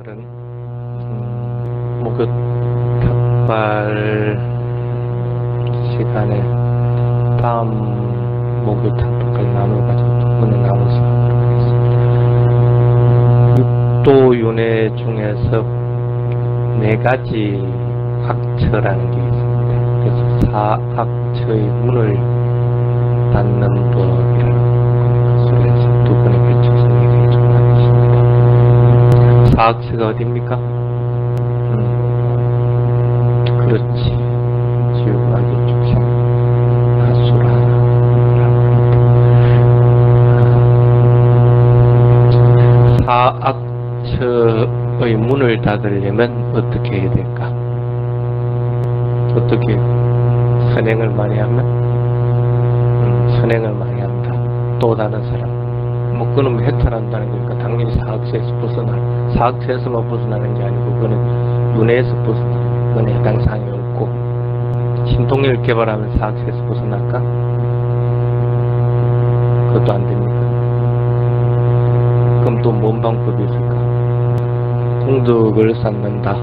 오늘은 목욕 탑발 시간에 다음 목욕 탑발까지 나눠가지고 두 번에 나눠서 하도록 하겠습니다. 육도 윤회 중에서 4가지 악처라는 게 있습니다. 그래서 사악처의 문을 닫는 법이라는 것으로 해서 두 번에 걸쳐서 얘기를 좀 하겠습니다. 사악처가 어디입니까? 그렇지. 지옥하기 축생 아수라라고 합니다. 사악처의 문을 닫으려면 어떻게 해야 될까? 어떻게 선행을 많이 하면? 선행을 많이 한다. 또 다른 사람. 뭐 그놈 해탈한다는 거니까 당연히 사악처에서 사악처에서만 벗어나는 게 아니고 그거는 윤회에서 벗어나는 그건 해당 사항이 없고, 신통력을 개발하면 사악처에서 벗어날까? 그것도 안 됩니까? 그럼 또 뭔 방법이 있을까? 공덕을 쌓는다.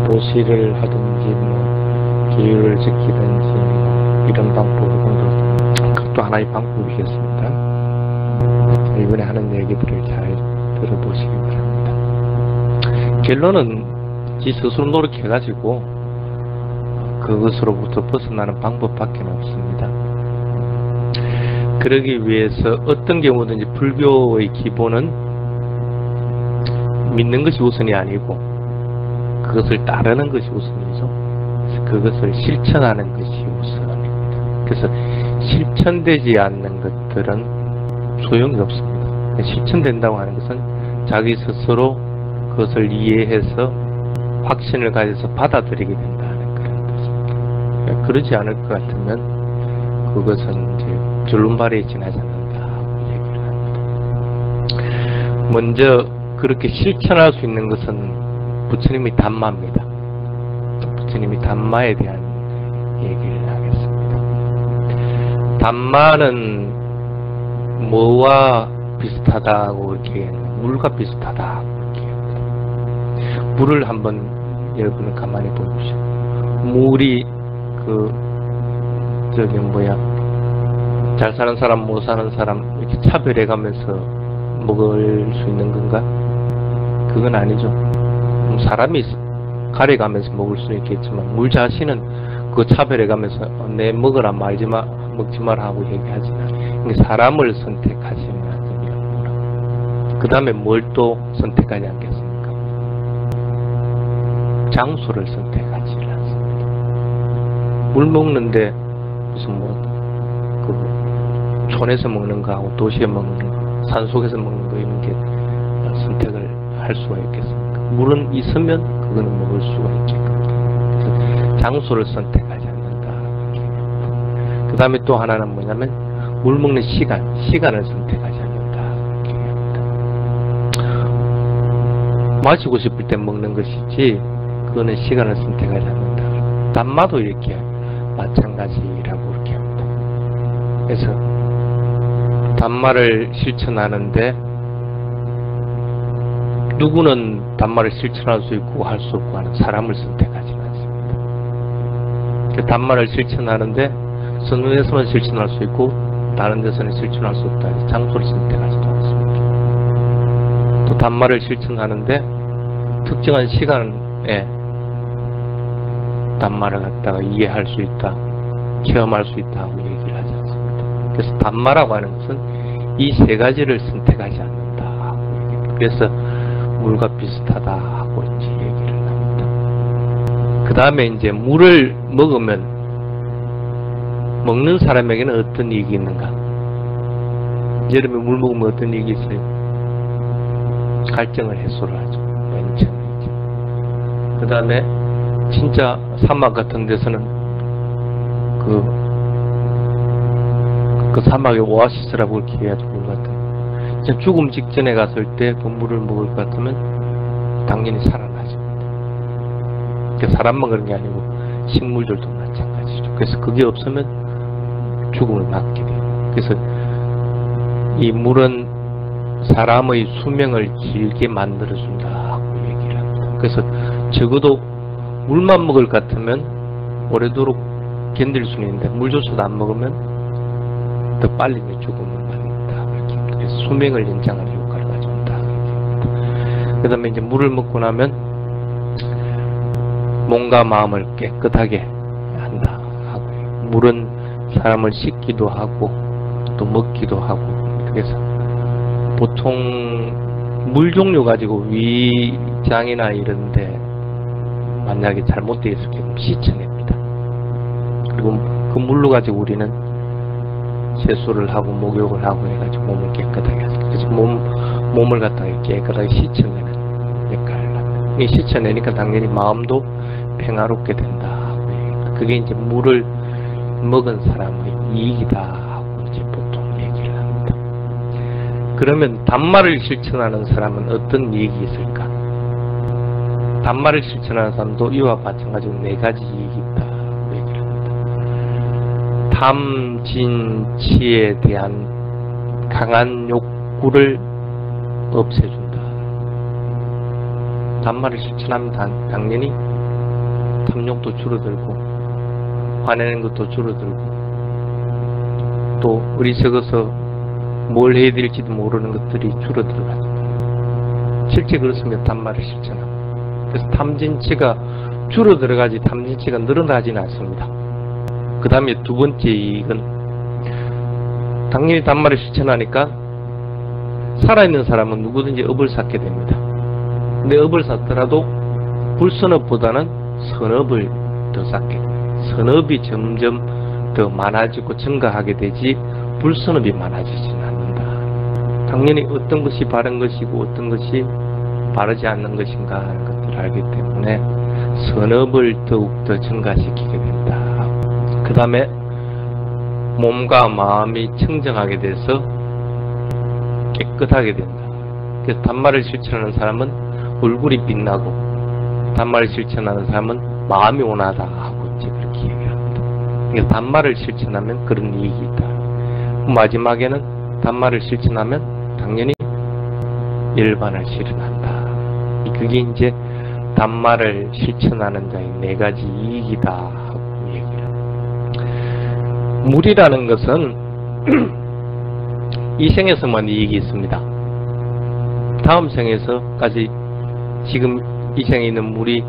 도시를 하든지 뭐 기율을 지키든지 뭐 이런 방법으로 공덕, 그것도 하나의 방법이겠습니다. 이번에 하는 얘기들을 잘 들어보시기 바랍니다. 결론은 지 스스로 노력해가지고 그것으로부터 벗어나는 방법밖에 없습니다. 그러기 위해서 어떤 경우든지 불교의 기본은 믿는 것이 우선이 아니고 그것을 따르는 것이 우선이죠. 그것을 실천하는 것이 우선입니다. 그래서 실천되지 않는 것들은 소용이 없습니다. 실천된다고 하는 것은 자기 스스로 그것을 이해해서 확신을 가져서 받아들이게 된다는 그런 뜻입니다. 그러지 않을 것 같으면 그것은 이제 결론발에 지나지 않는다고 얘기를 합니다. 먼저 그렇게 실천할 수 있는 것은 부처님의 담마입니다. 부처님의 담마에 대한 얘기를 하겠습니다. 담마는 뭐와 비슷하다고 이렇게 물과 비슷하다고 이렇게 합니다. 물을 한번 여러분은 가만히 보십시오. 물이 잘 사는 사람 못 사는 사람 이렇게 차별해 가면서 먹을 수 있는 건가? 그건 아니죠. 사람이 가려가면서 먹을 수는 있겠지만 물 자신은 그 차별해 가면서 내 먹으라 먹지 마라 하고 얘기하지 않아요. 사람을 선택하시면 안 됩니다. 그 다음에 뭘 또 선택하지 않겠습니까? 장소를 선택하지 않습니다. 물 먹는데 무슨 촌에서 먹는 거하고 도시에 먹는 거, 산속에서 먹는 거 이런 게 선택을 할 수가 있겠습니까? 물은 있으면 그거는 먹을 수가 있겠습니다. 그래서 장소를 선택하지 않는다. 그 다음에 또 하나는 뭐냐면 물 먹는 시간을 선택하지 않는다. 마시고 싶을 때 먹는 것이지 그거는 시간을 선택하지 않는다. 담마도 이렇게 마찬가지라고 이렇게 합니다. 그래서 담마를 실천하는데 누구는 담마를 실천할 수 있고 할 수 없고 하는 사람을 선택하지 않습니다. 담마를 실천하는데 선언에서만 실천할 수 있고 다른 데서는 실천할 수 없다 해서 장소를 선택하지도 않습니다. 또 담마를 실천하는데 특정한 시간에 담마를 갖다가 이해할 수 있다, 체험할 수 있다 하고 얘기를 하지 않습니다. 그래서 담마라고 하는 것은 이 3가지를 선택하지 않는다 하고 얘기합니다. 그래서 물과 비슷하다 하고 이제 얘기를 합니다. 그 다음에 이제 물을 먹으면 먹는 사람에게는 어떤 이익이 있는가? 여름에 물 먹으면 어떤 이익이 있어요? 갈증을 해소를 하죠. 맨 처음에. 그 다음에 진짜 사막 같은 데서는 그 사막의 오아시스라고 이렇게 해가지고 물 같은 진짜 죽음 직전에 갔을 때 그 물을 먹을 것 같으면 당연히 살아나죠. 사람만 그런 게 아니고 식물들도 마찬가지죠. 그래서 그게 없으면 죽음을 맞게 돼요. 그래서 이 물은 사람의 수명을 길게 만들어준다고 얘기를 합니다. 그래서 적어도 물만 먹을 것 같으면 오래도록 견딜 수는 있는데 물 줘서도 안 먹으면 더 빨리 죽음을 맞는다. 그래서 수명을 연장하는 효과를 가져온다. 그 다음에 이제 물을 먹고 나면 몸과 마음을 깨끗하게 한다 하고, 물은 사람을 씻기도 하고 또 먹기도 하고, 그래서 보통 물 종류 가지고 위장이나 이런데 만약에 잘못되어 있을 경우 씻어냅니다. 그리고 그 물로 가지고 우리는 세수를 하고 목욕을 하고 해가지고 몸을 깨끗하게 하죠. 그래서 몸을 갖다가 깨끗하게 씻어내는 역할을 합니다. 이 씻어내니까 당연히 마음도 평화롭게 된다 하고, 그게 이제 물을 먹은 사람의 이익이다 하고 이제 보통 얘기를 합니다. 그러면 단말을 실천하는 사람은 어떤 이익이 있을까? 단말을 실천하는 사람도 이와 마찬가지로 4가지 이익이 있다고 얘기를 합니다. 탐진치에 대한 강한 욕구를 없애준다. 단말을 실천하면 당연히 탐욕도 줄어들고 화내는 것도 줄어들고 또 어리석어서 뭘 해야 될지도 모르는 것들이 줄어들어가죠. 실제 그렇습니다. 단말을 실천하면. 그래서 탐진치가 줄어들어가지 탐진치가 늘어나지는 않습니다. 그 다음에 2번째 이익은 당연히 단말을 실천하니까 살아있는 사람은 누구든지 업을 쌓게 됩니다. 근데 업을 쌓더라도 불선업보다는 선업을 더 쌓게 됩니다. 선업이 점점 더 많아지고 증가하게 되지 불선업이 많아지지는 않는다. 당연히 어떤 것이 바른 것이고 어떤 것이 바르지 않는 것인가 하는 것들을 알기 때문에 선업을 더욱더 증가시키게 된다. 그 다음에 몸과 마음이 청정하게 돼서 깨끗하게 된다. 그래서 단말을 실천하는 사람은 얼굴이 빛나고 단말을 실천하는 사람은 마음이 온화하다 하고 이제 그렇게 얘기를 합니다. 그러니까 단말을 실천하면 그런 이익이 있다. 마지막에는 단말을 실천하면 당연히 열반을 실현한다. 그게 이제 단말을 실천하는 자의 4가지 이익이다 하고 얘기를 합니다. 물이라는 것은 이 생에서만 이익이 있습니다. 다음 생에서까지 지금 이 생에 있는 물이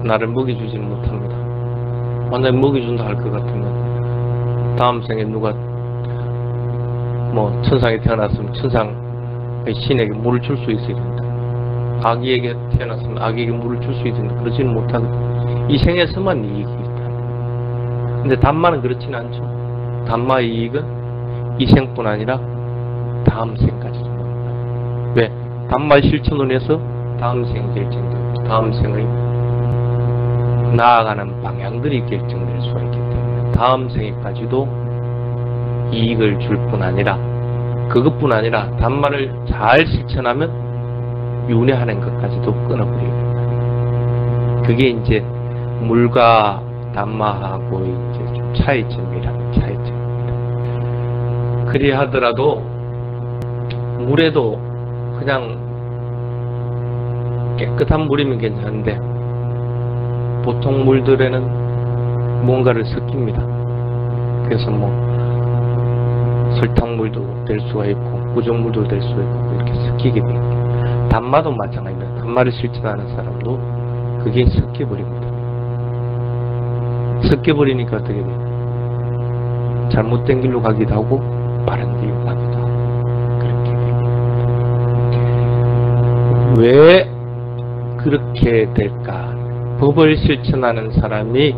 나를 먹여주지는 못합니다. 만약에 먹여준다 할 것 같으면 다음 생에 누가 뭐 천상에 태어났으면 천상의 신에게 물을 줄 수 있어야 된다. 아기에게 태어났으면 아기에게 물을 줄 수 있는데 그러지는 못하거든요. 이 생에서만 이익이 있다. 근데 단마는 그렇지는 않죠. 단마의 이익은 이 생뿐 아니라 다음 생까지도 납니다. 왜? 단마의 실천을 해서 다음 생이 결정되고 다음 생의 나아가는 방향들이 결정될 수가 있기 때문에 다음 생에까지도 이익을 줄 뿐 아니라 그것뿐 아니라 단마를 잘 실천하면 윤회하는 것까지도 끊어버리게 됩니다. 그게 이제 물과 단마하고 이제 좀 차이점이라는 차이점입니다. 그리 하더라도 물에도 그냥 깨끗한 물이면 괜찮은데 보통 물들에는 뭔가를 섞입니다. 그래서 뭐 설탕물도 될 수가 있고 우정물도 될 수가 있고 이렇게 섞이게 됩니다. 단마도 마찬가지입니다. 단마를 실천하는 사람도 그게 섞여버립니다. 섞여버리니까 어떻게 돼요? 잘못된 길로 가기도 하고 바른 길로 가기도 하고 그렇게 됩니다. 왜 그렇게 될까? 법을 실천하는 사람이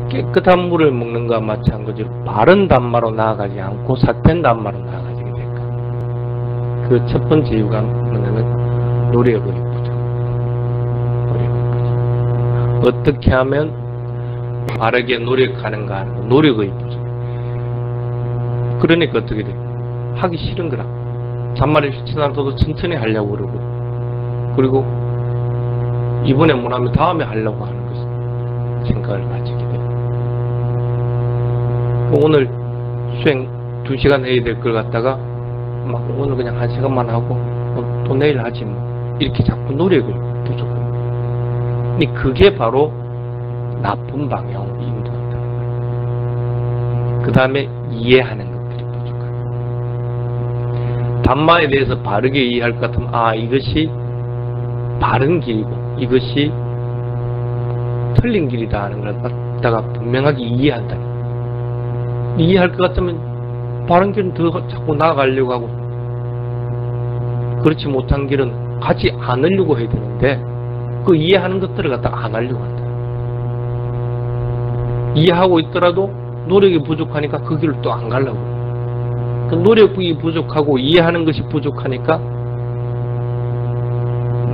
깨끗한 물을 먹는 것과 마찬가지로 바른 단마로 나아가지 않고 삿된 단마로 나아가게 될까? 그 첫 번째 이유가 뭐냐면 노력의 부족. 어떻게 하면 바르게 노력하는가 하는 거, 노력의 부족. 그러니까 어떻게 돼? 하기 싫은 거라. 단마를 실천하고도 천천히 하려고 그러고, 그리고 이번에 못하면 다음에 하려고 하는 것을 생각을 가지게 돼요. 오늘 수행 2시간 해야 될 걸 갖다가 막 오늘 그냥 1시간만 하고 또 내일 하지 뭐 이렇게 자꾸 노력을 부족합니다. 근데 그게 바로 나쁜 방향으로 인도한다. 그 다음에 이해하는 것들이 부족합니다. 담마에 대해서 바르게 이해할 것 같으면 이것이 바른 길이고 이것이 틀린 길이다 하는 걸 갖다가 분명하게 이해한다. 이해할 것 같으면 바른 길은 더 자꾸 나아가려고 하고 그렇지 못한 길은 가지 않으려고 해야 되는데 그 이해하는 것들을 갖다가 안 하려고 한다. 이해하고 있더라도 노력이 부족하니까 그 길을 또 안 가려고. 그 노력이 부족하고 이해하는 것이 부족하니까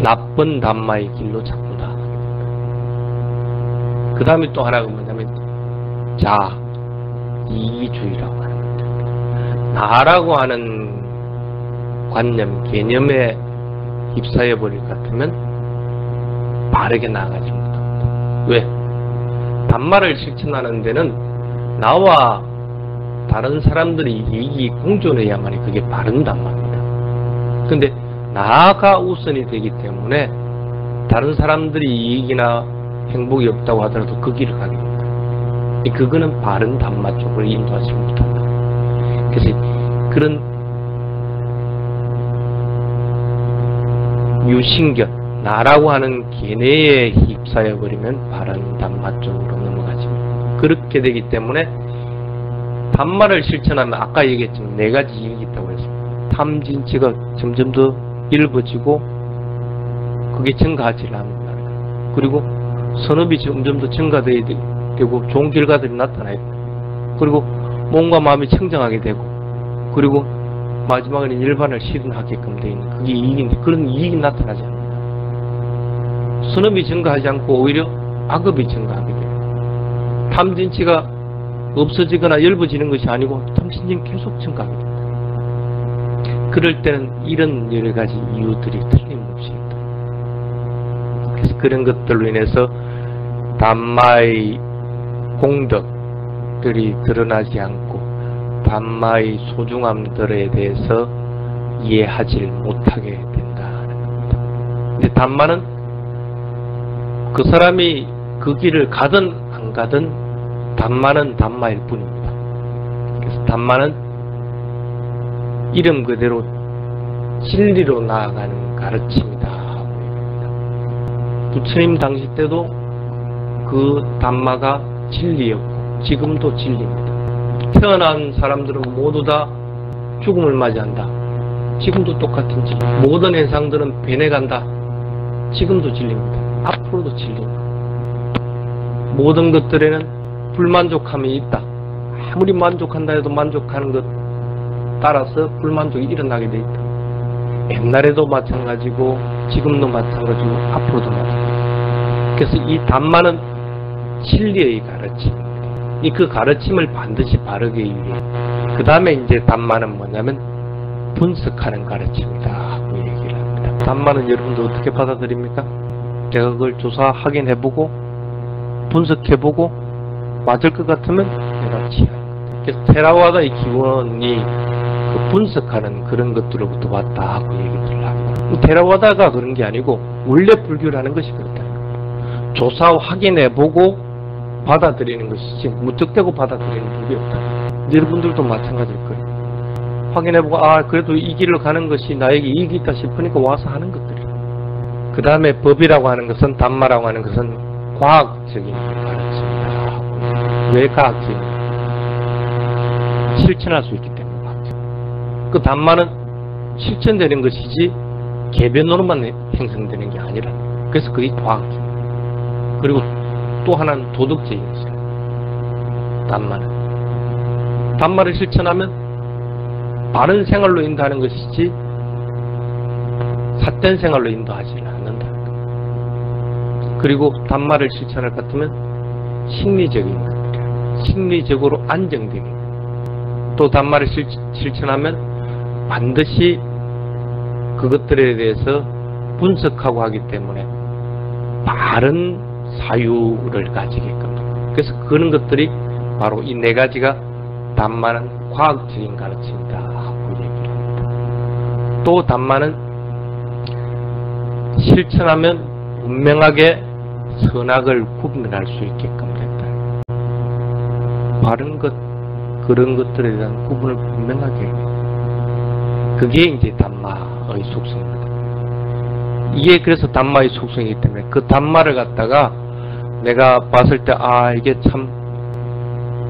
나쁜 담마의 길로 자꾸 나아가게 된다. 그 다음에 또 하나가 뭐냐면 이기주의라고 하는 것들. 나라고 하는 관념, 개념에 휩싸여버릴 것 같으면 바르게 나아가지 못합니다. 왜? 담마를 실천하는 데는 나와 다른 사람들이 이익이 공존해야만이 그게 바른 담마입니다. 근데 나가 우선이 되기 때문에 다른 사람들이 이익이나 행복이 없다고 하더라도 그 길을 가게 됩니다. 그거는 바른 담마 쪽을 인도하지 못한다. 그래서 그런 유신견, 나라고 하는 개내에 휩싸여버리면 바른 담마 쪽으로 넘어가지. 그렇게 되기 때문에 담마를 실천하면 아까 얘기했지만 4가지 이익이 있다고 했습니다. 탐진치가 점점 더 일어지고 그게 증가하지 않는다. 그리고 선업이 점점 더 증가되고 좋은 결과들이 나타나요. 그리고 몸과 마음이 청정하게 되고 그리고 마지막에는 일반을 실현하게끔 되어 있는 그게 이익인데 그런 이익이 나타나지 않는다. 선업이 증가하지 않고 오히려 악업이 증가하게 돼요. 탐진치가 없어지거나 엷어지는 것이 아니고 탐진치는 계속 증가하게 됩니다. 그럴 때는 이런 여러가지 이유들이 틀림없이 있다. 그래서 그런 것들로 인해서 담마의 공덕들이 드러나지 않고 담마의 소중함들에 대해서 이해하지 못하게 된다는 겁니다. 근데 담마는 그 사람이 그 길을 가든 안 가든 담마는 담마일 뿐입니다. 그래서 담마는 이름 그대로 진리로 나아가는 가르침이다. 부처님 당시 때도 그 담마가 진리였고 지금도 진리입니다. 태어난 사람들은 모두 다 죽음을 맞이한다. 지금도 똑같은 진리. 모든 현상들은 변해간다. 지금도 진리입니다. 앞으로도 진리입니다. 모든 것들에는 불만족함이 있다. 아무리 만족한다 해도 만족하는 것 따라서 불만족이 일어나게 돼 있다. 옛날에도 마찬가지고 지금도 마찬가지고 앞으로도 마찬가지고. 그래서 이 담마는 진리의 가르침입니다. 그 가르침을 반드시 바르게 이해해. 그 다음에 이제 담마는 뭐냐면 분석하는 가르침이다 하고 얘기를 합니다. 담마는 여러분들 어떻게 받아들입니까? 제가 그걸 조사하긴 해보고 분석해보고 맞을 것 같으면 내가 취하는 것. 그래서 테라와다의 기원이 그 분석하는 그런 것들로부터 왔다 하고 얘기를 합니다. 테라와다가 그런 게 아니고 원래 불교라는 것이 그렇다는 거예요. 조사 확인해보고 받아들이는 것이지 무턱대고 받아들이는 법이 없다. 여러분들도 마찬가지일 거예요. 확인해보고 그래도 이 길로 가는 것이 나에게 이익이 있다 싶으니까 와서 하는 것들이에요. 그 다음에 법이라고 하는 것은 담마라고 하는 것은 과학적인 가르침이다. 왜 과학적입니까? 실천할 수 있기 때문에 과학적. 그 담마는 실천되는 것이지 개변으로만 형성되는 게 아니라 그래서 그게 과학적. 그리고 또 하나는 도덕적인 것이다. 담마를 실천하면 바른 생활로 인도하는 것이지 삿된 생활로 인도하지는 않는다. 그리고 담마를 실천할 것 같으면 심리적인 것들이야. 심리적으로 안정되게. 또 담마를 실천하면 반드시 그것들에 대해서 분석하고 하기 때문에 바른 사유를 가지게끔. 그래서 그런 것들이 바로 이 4가지가 담마는 과학적인 가르침이다 하고 얘기를 합니다. 또 담마는 실천하면 분명하게 선악을 구분할 수 있게끔 된다. 바른 것, 그런 것들에 대한 구분을 분명하게. 그게 이제 담마의 속성입니다. 이게 그래서 담마의 속성이기 때문에 그 담마를 갖다가 내가 봤을 때 이게 참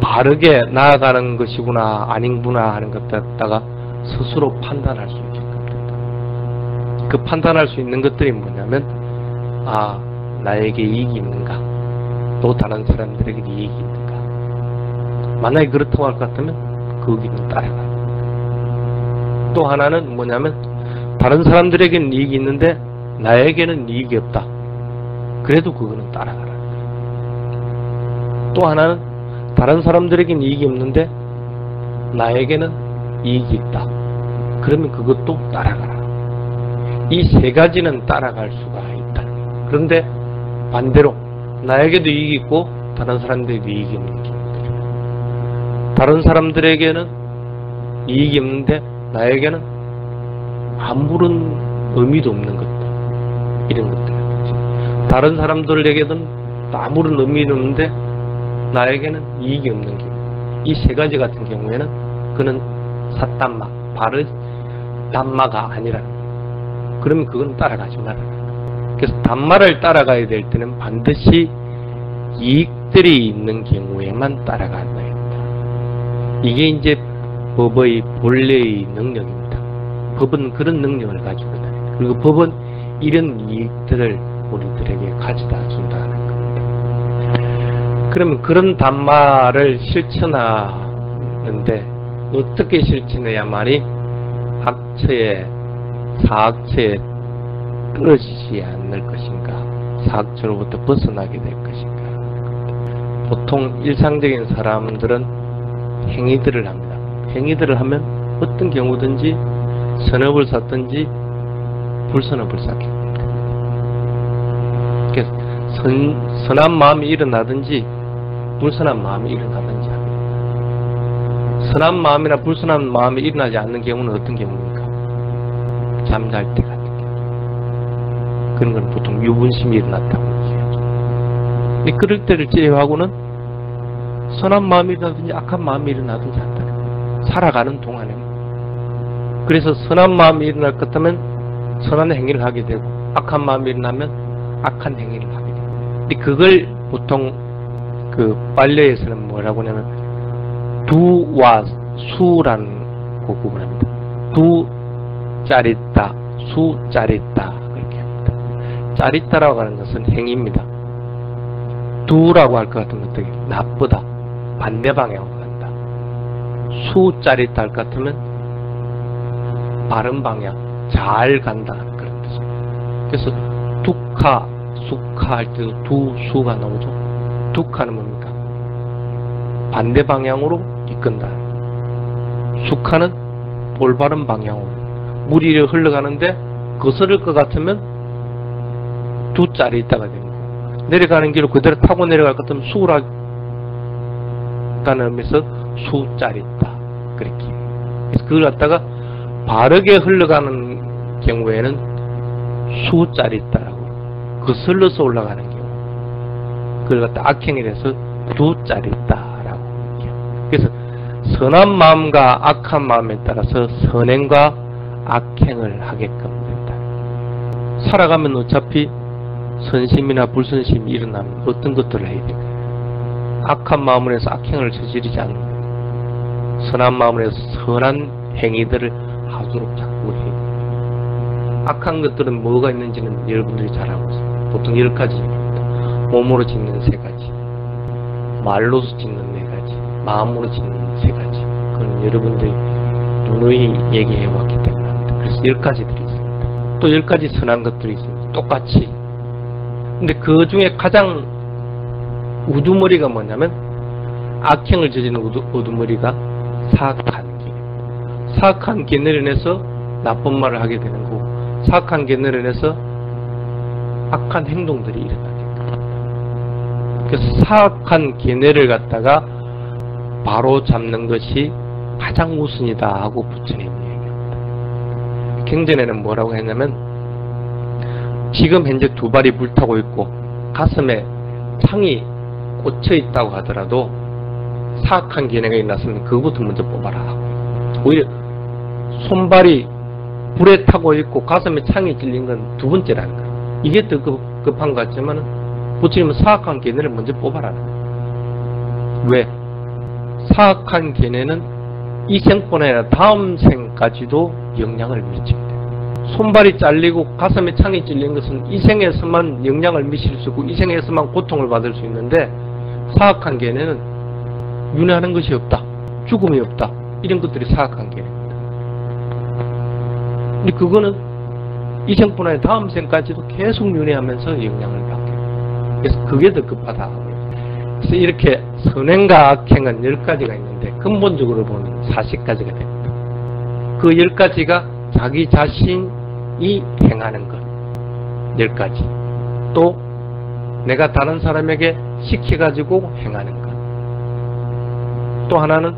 바르게 나아가는 것이구나 아닌구나 하는 것 갖다가 스스로 판단할 수 있게끔 된다. 그 판단할 수 있는 것들이 뭐냐면 나에게 이익이 있는가, 또 다른 사람들에게 이익이 있는가. 만약에 그렇다고 할 것 같으면 그 길은 따라가. 또 하나는 뭐냐면 다른 사람들에게는 이익이 있는데 나에게는 이익이 없다. 그래도 그거는 따라가라. 또 하나는 다른 사람들에게는 이익이 없는데 나에게는 이익이 있다. 그러면 그것도 따라가라. 이 세 가지는 따라갈 수가 있다. 그런데 반대로 나에게도 이익이 있고 다른 사람들에게도 이익이 없는 경우들. 다른 사람들에게는 이익이 없는데 나에게는 아무런 의미도 없는 것들. 이런 것들. 다른 사람들에게는 아무런 의미도 없는데 나에게는 이익이 없는 경우. 이 세 가지 같은 경우에는 그는 사담마, 바르 담마가 아니라는 거예요. 그러면 그건 따라가지 말아라. 그래서 담마를 따라가야 될 때는 반드시 이익들이 있는 경우에만 따라가야 됩니다. 이게 이제 법의 본래의 능력입니다. 법은 그런 능력을 가지고 있다. 그리고 법은 이런 이익들을 우리들에게 가져다 준다는 겁니다. 그러면 그런 담마를 실천하는데 어떻게 실천해야만이 학처에 사학처에 떨어지지 않을 것인가, 사학처로부터 벗어나게 될 것인가. 보통 일상적인 사람들은 행위들을 합니다. 행위들을 하면 어떤 경우든지 선업을 쌓든지 불선업을 쌓게 됩니다. 그래서 선한 마음이 일어나든지 불선한 마음이 일어나든지 합니다. 선한 마음이나 불선한 마음이 일어나지 않는 경우는 어떤 경우입니까? 잠잘 때 같은 경우. 그런 건 보통 유분심이 일어났다고 얘기하죠. 근데 그럴 때를 제외하고는 선한 마음이 일어나든지 악한 마음이 일어나든지 한다. 살아가는 동안에. 그래서 선한 마음이 일어날 것 같으면 선한 행위를 하게 되고 악한 마음이 일어나면 악한 행위를 하게 되고. 근데 그걸 보통 그 빨래에서는 뭐라고 하냐면 두와 수라는 거 구분합니다. 두 짜릿다, 수 짜릿다 그렇게 합니다. 짜릿다라고 하는 것은 행위입니다. 두라고 할 것 같으면 어떻게 나쁘다, 반대 방향으로 간다. 수 짜릿다 할 것 같으면 바른 방향, 잘 간다 하는 그런 뜻입니다. 그래서 두카, 수카 할 때도 두, 수가 나오죠. 두카는 뭡니까? 반대 방향으로 이끈다. 수카는 올바른 방향으로. 물이 흘러가는데 거스를 것 같으면 두 짤이 있다가 되는 거고, 내려가는 길을 그대로 타고 내려갈 것 같으면 수라는 의미에서 수 짤이 있다. 그렇게. 그래서 그걸 갖다가 바르게 흘러가는 경우에는 수 짤이 있다라고. 거슬러서 올라가는 경우. 그걸 갖다 악행이라서 두 짤이 있다라고. 그래서 선한 마음과 악한 마음에 따라서 선행과 악행을 하게끔 된다. 살아가면 어차피 선심이나 불선심이 일어나면 어떤 것들을 해야 될까요? 악한 마음을 해서 악행을 저지르지 않는 거예요. 선한 마음을 해서 선한 행위들을 하도록 자꾸 해야 돼요. 악한 것들은 뭐가 있는지는 여러분들이 잘 알고 있습니다. 보통 10가지입니다. 몸으로 짓는 3가지, 말로서 짓는 4가지, 마음으로 짓는 3가지. 그건 여러분들이 누누이 얘기해 왔기 때문에 합니다. 그래서 10가지들이 있습니다. 또 10가지 선한 것들이 있습니다. 똑같이. 근데 그 중에 가장 우두머리가 뭐냐면 악행을 저지르는 우두머리가 사악한 길. 사악한 견해를 인해서 나쁜 말을 하게 되는 거고, 사악한 견해를 인해서 악한 행동들이 일어나게 됩니다. 그래서 사악한 견해를 갖다가 바로 잡는 것이 가장 우선이다 하고 부처님이 얘기합니다. 경전에는 뭐라고 했냐면 지금 현재 두 발이 불타고 있고 가슴에 창이 꽂혀 있다고 하더라도 사악한 기내가 일어났으면 그거부터 먼저 뽑아라 하고, 오히려 손발이 불에 타고 있고 가슴에 창이 찔린 건 두 번째라는 거예요. 이게 더 급한 것 같지만 부처님은 사악한 기내를 먼저 뽑아라. 왜? 사악한 기내는 이 생뿐 아니라 다음 생까지도 영향을 미칩니다. 손발이 잘리고 가슴에 창이 찔린 것은 이 생에서만 영향을 미칠 수 있고 이 생에서만 고통을 받을 수 있는데, 사악한 계뇌는 윤회하는 것이 없다, 죽음이 없다, 이런 것들이 사악한 계뇌입니다. 근데 그거는 이 생뿐 아니라 다음 생까지도 계속 윤회하면서 영향을 받게 돼요. 그래서 그게 더 급하다. 그래서 이렇게 선행과 악행은 10가지가 있는데 근본적으로 보면 40가지가 됩니다. 그 10가지가 자기 자신이 행하는 것 10가지, 또 내가 다른 사람에게 시켜가지고 행하는 것, 또 하나는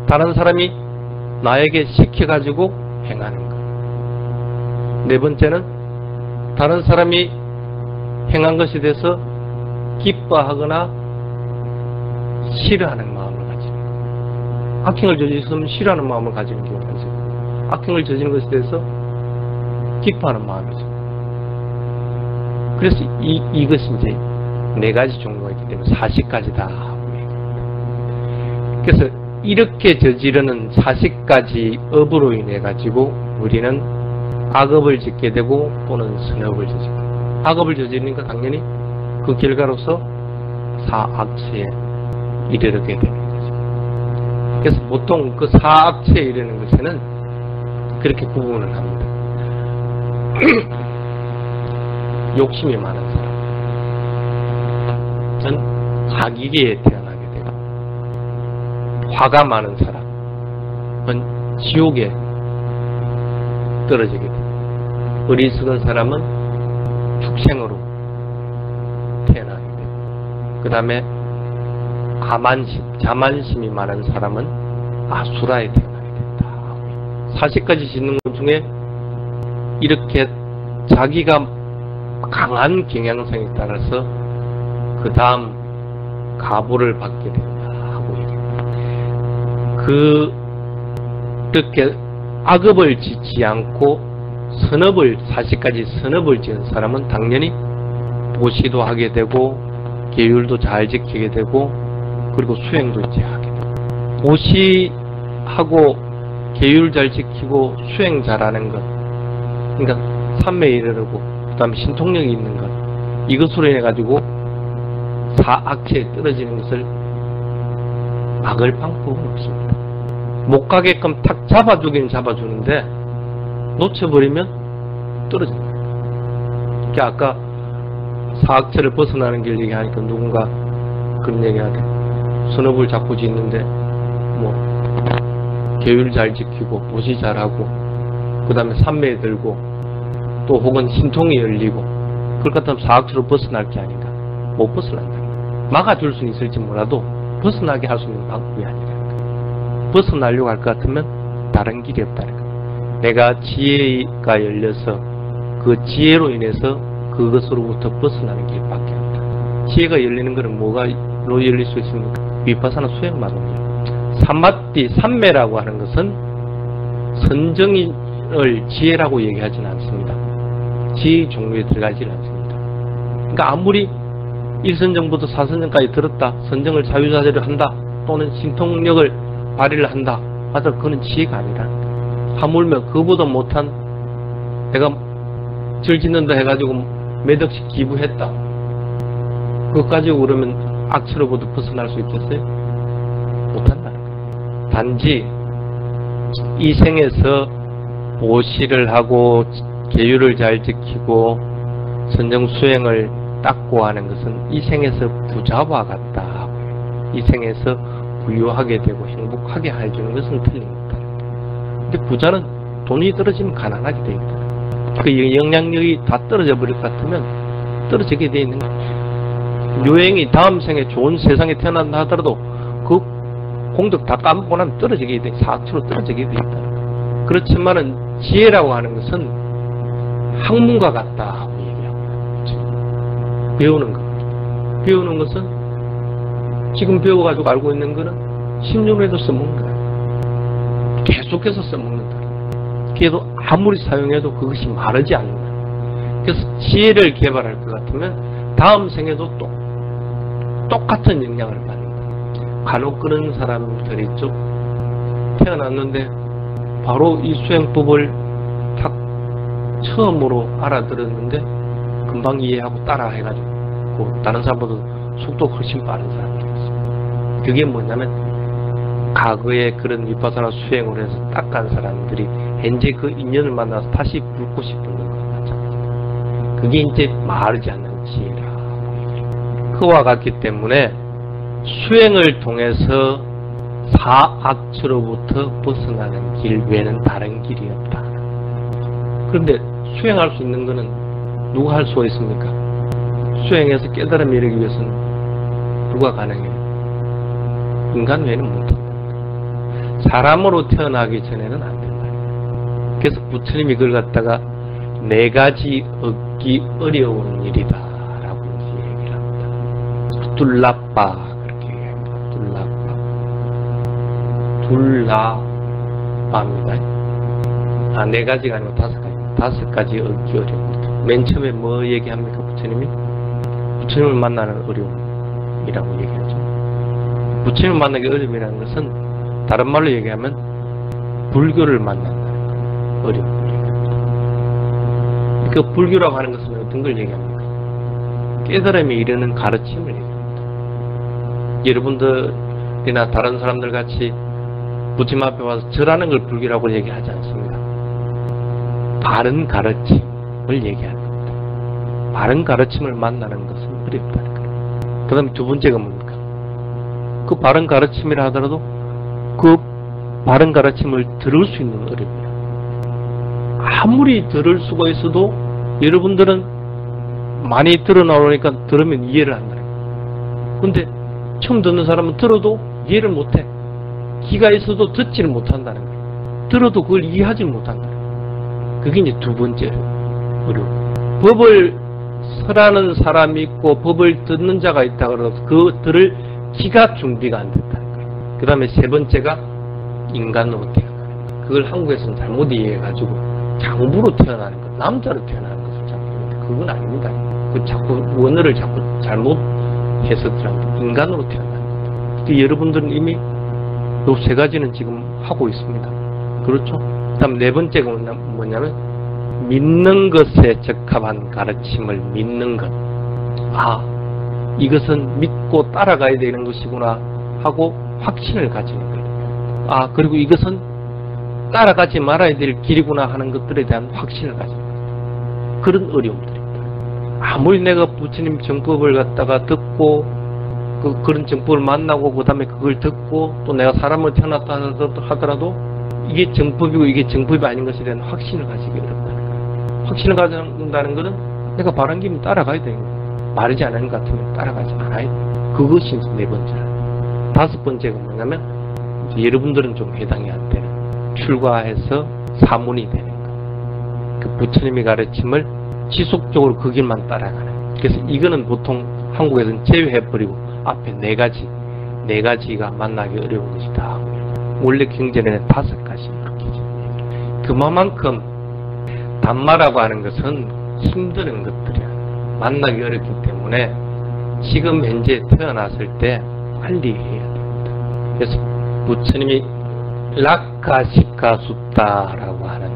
다른 사람이 나에게 시켜가지고 행하는 것, 네 번째는 다른 사람이 행한 것에 대해서 기뻐하거나 싫어하는 마음을 가지는 것. 악행을 저질렀으면 싫어하는 마음을 가지는 경우가 있어요. 악행을 저지른 것에 대해서 기뻐하는 마음이죠. 그래서 이것이 이제 4가지 종류가 있기 때문에 40가지다 하고 얘기합니다. 그래서 이렇게 저지르는 40가지 업으로 인해 가지고 우리는 악업을 짓게 되고 또는 선업을 저지르고, 악업을 저지르니까 당연히 그 결과로서 사악체에 이르게 되는 거죠. 그래서 보통 그 사악체에 이르는 것에는 그렇게 구분을 합니다. 욕심이 많은 사람은 자기계에 태어나게 되고, 화가 많은 사람은 지옥에 떨어지게 됩니다. 어리석은 사람은 축생으로 태어나게 되고, 그 다음에 자만심이 많은 사람은 아수라에 태어나게 된다. 40가지 짓는 것 중에 이렇게 자기가 강한 경향성에 따라서 그 다음 가보를 받게 된다 하고 얘기합니다. 그렇게 악업을 짓지 않고 40가지 선업을 지은 사람은 당연히 보시도 하게 되고 계율도 잘 지키게 되고 그리고 수행도 이제 하게 되고, 보시하고 계율 잘 지키고 수행 잘하는 것, 그러니까 삼매에 이르르고 그 다음에 신통력이 있는 것, 이것으로 인해 가지고 사악체에 떨어지는 것을 막을 방법은 없습니다. 못 가게끔 탁 잡아주긴 잡아주는데 놓쳐버리면 떨어집니다. 그러니까 아까 사악체를 벗어나는 길 얘기하니까 누군가 그런 얘기하대. 선업을 자꾸 짓는데 뭐 계율 잘 지키고 보시 잘하고 그 다음에 삼매에 들고 또 혹은 신통이 열리고 그럴 것 같으면 사악체로 벗어날 게 아닌가. 못 벗어난다. 막아줄 수 있을지 몰라도 벗어나게 할 수 있는 방법이 아니라, 벗어나려고 할 것 같으면 다른 길이 없다는 거예요. 내가 지혜가 열려서 그 지혜로 인해서 그것으로부터 벗어나는 길밖에 없다. 지혜가 열리는 것은 뭐가로 열릴 수 있습니까? 위파사나 수행만으로요. 삼마띠, 삼매라고 하는 것은 선정을 지혜라고 얘기하지는 않습니다. 지혜의 종류에 들어가지는 않습니다. 그러니까 아무리 1선정부터 4선정까지 들었다, 선정을 자유자재로 한다, 또는 신통력을 발휘를 한다 하더라도 그거는 지혜가 아니라, 하물며 그보다 못한 내가 절 짓는다 해가지고 몇 억씩 기부했다, 그것 가지고 그러면 악체로부터 벗어날 수 있겠어요? 못한다는 거예요. 단지 이 생에서 보시를 하고 계율을 잘 지키고 선정 수행을 닦고 하는 것은 이 생에서 부자와 같다. 이 생에서 부유하게 되고 행복하게 해주는 것은 틀림없다. 근데 부자는 돈이 떨어지면 가난하게 되어 있다. 그 영향력이 다 떨어져 버릴 것 같으면 떨어지게 되어 있는 거예요. 요행이 다음 생에 좋은 세상에 태어난다 하더라도 그 공덕 다 까먹고 나면 떨어지게 돼, 사악체로 떨어지게 되어 있다. 그렇지만은 지혜라고 하는 것은 학문과 같다고 얘기합니다. 배우는 것. 배우는 것은 지금 배워가지고 알고 있는 거는 10년 후에도 써먹는 거야. 계속해서 써먹는다. 그래도 아무리 사용해도 그것이 마르지 않는다. 그래서 지혜를 개발할 것 같으면 다음 생에도 똑같은 영향을 받는다. 간혹 그런 사람들이 좀 태어났는데 바로 이 수행법을 딱 처음으로 알아들었는데 금방 이해하고 따라 해가지고 다른 사람보다 속도가 훨씬 빠른 사람들이 있습니다. 그게 뭐냐면 과거에 그런 위파사나 수행을 해서 닦은 사람들이 현재 그 인연을 만나서 다시 붉고 싶은 것과 마찬가지다. 그게 이제 마르지 않는 지혜라고 얘기해요. 그와 같기 때문에 수행을 통해서 사악처로부터 벗어나는 길 외에는 다른 길이 없다. 그런데 수행할 수 있는 것은 누가 할 수가 있습니까? 수행해서 깨달음을 이루기 위해서는 누가 가능해요? 인간 외에는 못한다. 사람으로 태어나기 전에는 안 된다. 그래서 부처님이 그걸 갖다가 4가지 얻기 어려운 일이다 라고 얘기를 합니다. 둘라빠 그렇게 얘기합니다. 둘라빠입니다. 4가지가 아니고 5가지. 5가지 얻기 어려운. 맨 처음에 뭐 얘기합니까 부처님이? 부처님을 만나는 어려움이라고 얘기하죠. 부처님을 만나기 어려움이라는 것은 다른 말로 얘기하면 불교를 만난다는 어려움을 얘기합니다. 그 불교라고 하는 것은 어떤 걸 얘기합니까? 깨달음에 이르는 가르침을 얘기합니다. 여러분들이나 다른 사람들 같이 부처님 앞에 와서 절하는 걸 불교라고 얘기하지 않습니다. 바른 가르침을 얘기하는 겁니다. 바른 가르침을 만나는 것은 어렵다는 거예요. 그 다음에 두 번째가 뭡니까? 그 바른 가르침이라 하더라도 그 바른 가르침을 들을 수 있는 어려움이라. 아무리 들을 수가 있어도 여러분들은 많이 들어 나오니까 들으면 이해를 한다는 거예요. 근데 처음 듣는 사람은 들어도 이해를 못해. 귀가 있어도 듣지를 못한다는 거예요. 들어도 그걸 이해하지 못한다는 거예요. 그게 이제 두 번째 어려움. 법을 설하는 사람이 있고 법을 듣는 자가 있다 그러도 그 들을 귀가 준비가 안 됐다는 거예요. 그 다음에 세 번째가 인간으로 태어나는 것. 그걸 한국에서는 잘못 이해해가지고 장부로 태어나는 것, 남자로 태어나는 것을 자꾸 이해하는데 그건 아닙니다. 그 자꾸 원어를 자꾸 잘못 해석하면 인간으로 태어나는 것. 그 여러분들은 이미 요 세 가지는 지금 하고 있습니다. 그렇죠? 그 다음 네 번째가 뭐냐면 믿는 것에 적합한 가르침을 믿는 것. 아, 이것은 믿고 따라가야 되는 것이구나 하고 확신을 가지는 거예요. 아, 그리고 이것은 따라가지 말아야 될 길이구나 하는 것들에 대한 확신을 가지는 거예요. 그런 어려움들입니다. 아무리 내가 부처님 정법을 갖다가 듣고 그런 정법을 만나고 그 다음에 그걸 듣고 또 내가 사람을 태어났다 하더라도 이게 정법이고 이게 정법이 아닌 것에 대한 확신을 가지기 어렵다는 거예요. 확신을 가진다는 것은 내가 바른 길을 따라가야 되는 거예요. 마르지 않은 것 같으면 따라가지 않아야 돼요. 그것이 네 번째. 다섯 번째가 뭐냐면 여러분들은 좀 해당이 안 되는 출가해서 사문이 되는 것. 그 부처님의 가르침을 지속적으로 그 길만 따라가는. 그래서 이거는 보통 한국에서는 제외해버리고 앞에 네 가지가 만나기 어려운 것이다. 원래 경전에는 5가지 이렇게 얘기해요. 그만큼 담마라고 하는 것은 힘드는 것들이야. 만나기 어렵기 때문에 지금 현재 태어났을 때 빨리 해야 됩니다. 그래서 부처님이 락카시카 숫다라고 하는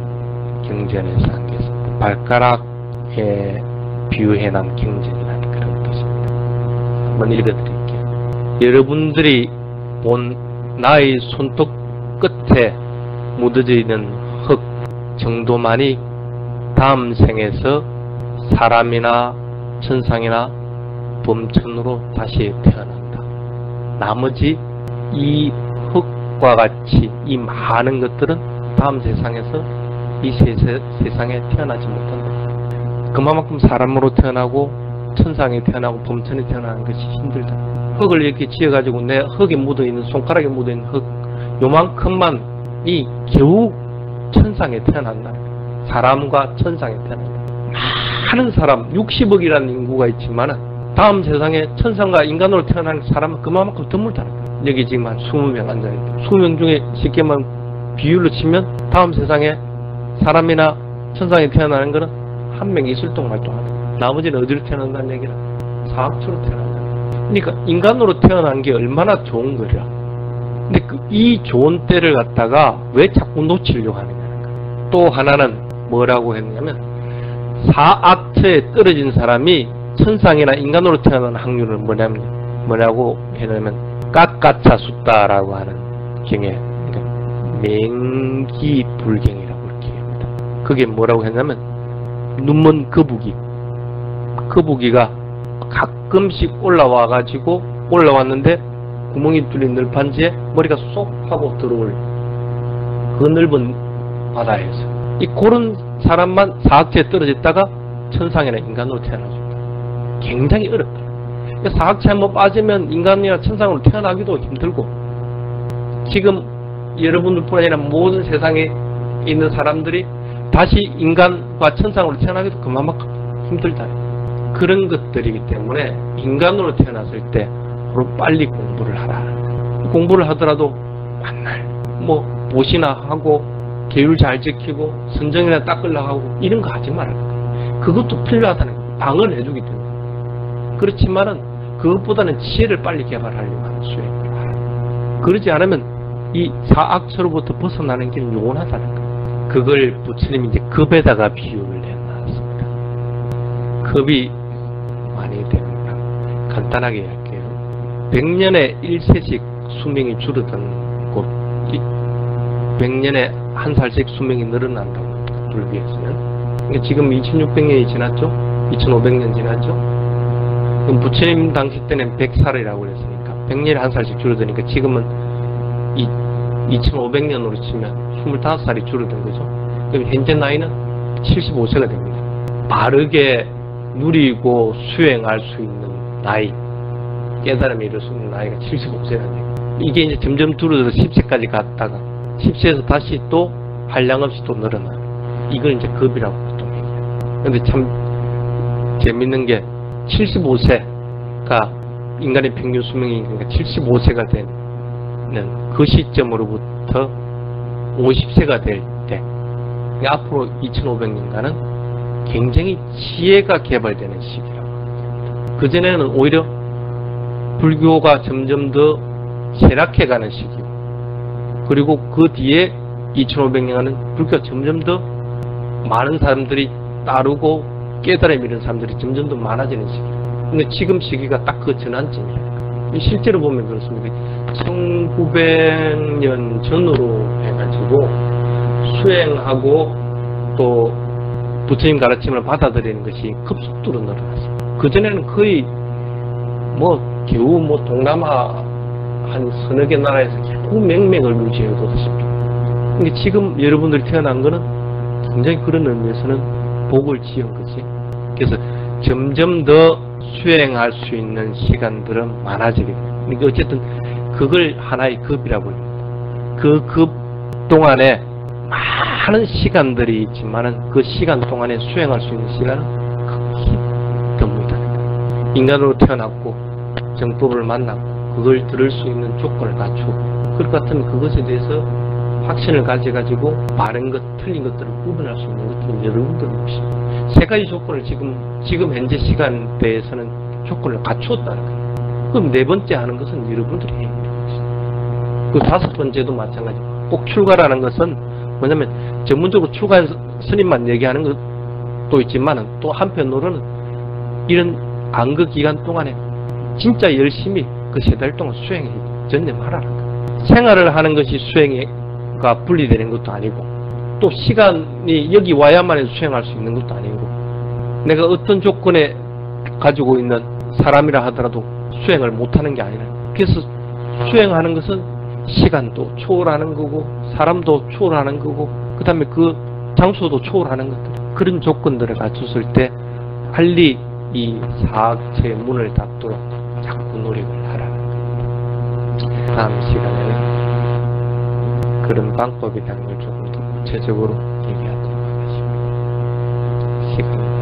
경전에서 한 게 있습니다. 발가락에 비유해놓은 경전이라는 그런 뜻입니다. 한번 읽어드릴게요. 여러분들이 본 나의 손톱 끝에 묻어져 있는 흙 정도만이 다음 생에서 사람이나 천상이나 범천으로 다시 태어난다. 나머지 이 흙과 같이 이 많은 것들은 다음 세상에서 이 세상에 태어나지 못한다. 그만큼 사람으로 태어나고 천상에 태어나고 범천에 태어나는 것이 힘들다. 흙을 이렇게 지어가지고 내 흙에 묻어있는 손가락에 묻어있는 흙 요만큼만 이 겨우 천상에 태어난다. 사람과 천상에 태어난다. 많은 사람, 60억이라는 인구가 있지만은 다음 세상에 천상과 인간으로 태어나는 사람은 그만큼 드물다는 거예요. 여기 지금 한 20명 앉아있다. 20명 중에 쉽게 말하면 비율로 치면 다음 세상에 사람이나 천상에 태어나는 거는 한 명 있을 동말동하다. 나머지는 어디로 태어난다는 얘기는 사악처로 태어난다. 그러니까 인간으로 태어난 게 얼마나 좋은 거야. 근데 이 좋은 때를 갖다가 왜 자꾸 놓치려고 하느냐는 거야. 또 하나는 뭐라고 했냐면 사악처에 떨어진 사람이 천상이나 인간으로 태어나는 확률을 뭐냐고 했냐면 깎아차 숫다라고 하는 경에 맹기불경이라고 이렇게 합니다. 그게 뭐라고 했냐면 눈먼 거북이가 가끔씩 올라왔는데 구멍이 뚫린 널판지에 머리가 쏙 하고 들어올 그 넓은 바다에서 그런 사람만 사악체에 떨어졌다가 천상이나 인간으로 태어나줍니다. 굉장히 어렵다. 사악체에 한번 빠지면 인간이나 천상으로 태어나기도 힘들고 지금 여러분들뿐 아니라 모든 세상에 있는 사람들이 다시 인간과 천상으로 태어나기도 그만큼 힘들다. 그런 것들이기 때문에 인간으로 태어났을 때 빨리 공부를 하라. 공부를 하더라도 만날 보시나 하고 계율 잘 지키고 선정이나 닦으려고 하고 이런 거 하지 말아요. 그것도 필요하다는 거예요. 방어를 해주기 때문에. 그렇지만은 그것보다는 지혜를 빨리 개발하려고 하는 수행을 하라. 그러지 않으면 이 사악처로부터 벗어나는 길은 요원하다는 거예요. 그걸 부처님이 이제 급에다가 비유를 내놨습니다. 급이 많이 됩니다. 간단하게 할게요. 100년에 1세씩 수명이 줄어든 곳, 100년에 한 살씩 수명이 늘어난다고 합니다. 불교에서는. 그러니까 지금 2600년이 지났죠? 2500년 지났죠? 그럼 부처님 당시 때는 100살이라고 그랬으니까 100년에 한 살씩 줄어드니까 지금은 2500년으로 치면 25살이 줄어든 거죠. 그럼 현재 나이는 75세가 됩니다. 바르게 누리고 수행할 수 있는 나이, 깨달음이 이룰 수 있는 나이가 75세라는 얘기예요. 이게 이제 점점 줄어들어서 10세까지 갔다가 10세에서 다시 또 한량없이 또 늘어나요. 이걸 이제 급이라고 보통 얘기해요. 근데 참 재밌는 게 75세가 인간의 평균 수명이니까 75세가 되는 그 시점으로부터 50세가 될 때, 앞으로 2500년간은 굉장히 지혜가 개발되는 시기라고 합니다. 그전에는 오히려 불교가 점점 더 쇠락해가는 시기고, 그리고 그 뒤에 2500년간은 불교가 점점 더 많은 사람들이 따르고 깨달음이 이런 사람들이 점점 더 많아지는 시기예요. 근데 지금 시기가 딱 그 전환점이에요. 실제로 보면 그렇습니다. 1900년 전으로 해가지고 수행하고 또 부처님 가르침을 받아들이는 것이 급속도로 늘어났습니다. 그전에는 거의 겨우 동남아 한 서너 개 나라에서 겨우 맹맥을 유지해뒀습니다. 근데 지금 여러분들이 태어난 거는 굉장히 그런 의미에서는 복을 지은 거지. 그래서 점점 더 수행할 수 있는 시간들은 많아지게 됩니다. 그러니까 어쨌든 그걸 하나의 급이라고 합니다. 그 급 동안에 많은 시간들이 있지만은 그 시간 동안에 수행할 수 있는 시간은 극히 드뭅니다. 인간으로 태어났고 정법을 만났고 그걸 들을 수 있는 조건을 갖추고 그것 같은 그것에 대해서 확신을 가져가지고 바른 것, 틀린 것들을 구분할 수 있는 것들은 여러분들 몫입니다. 세 가지 조건을 지금 현재 시간대에서는 조건을 갖추었다는 거예요. 그럼 네 번째 하는 것은 여러분들이 해야 되는 것이죠. 그 다섯 번째도 마찬가지고 꼭 출가라는 것은 뭐냐면 전문적으로 출가 스님만 얘기하는 것도 있지만 또 한편으로는 이런 안그 기간 동안에 진짜 열심히 그 세 달 동안 수행에 전념하라는 거예요. 생활을 하는 것이 수행과 분리되는 것도 아니고 또 시간이 여기 와야만 해서 수행할 수 있는 것도 아니고 내가 어떤 조건에 가지고 있는 사람이라 하더라도 수행을 못하는 게 아니라 그래서 수행하는 것은 시간도 초월하는 거고 사람도 초월하는 거고 그 다음에 그 장소도 초월하는 것들 그런 조건들을 갖췄을 때 빨리 이 사악체의 문을 닫도록 자꾸 노력을 하라는 거예요. 다음 시간에는 그런 방법에 대한 걸 조금 더 구체적으로 얘기하도록 하겠습니다. 시간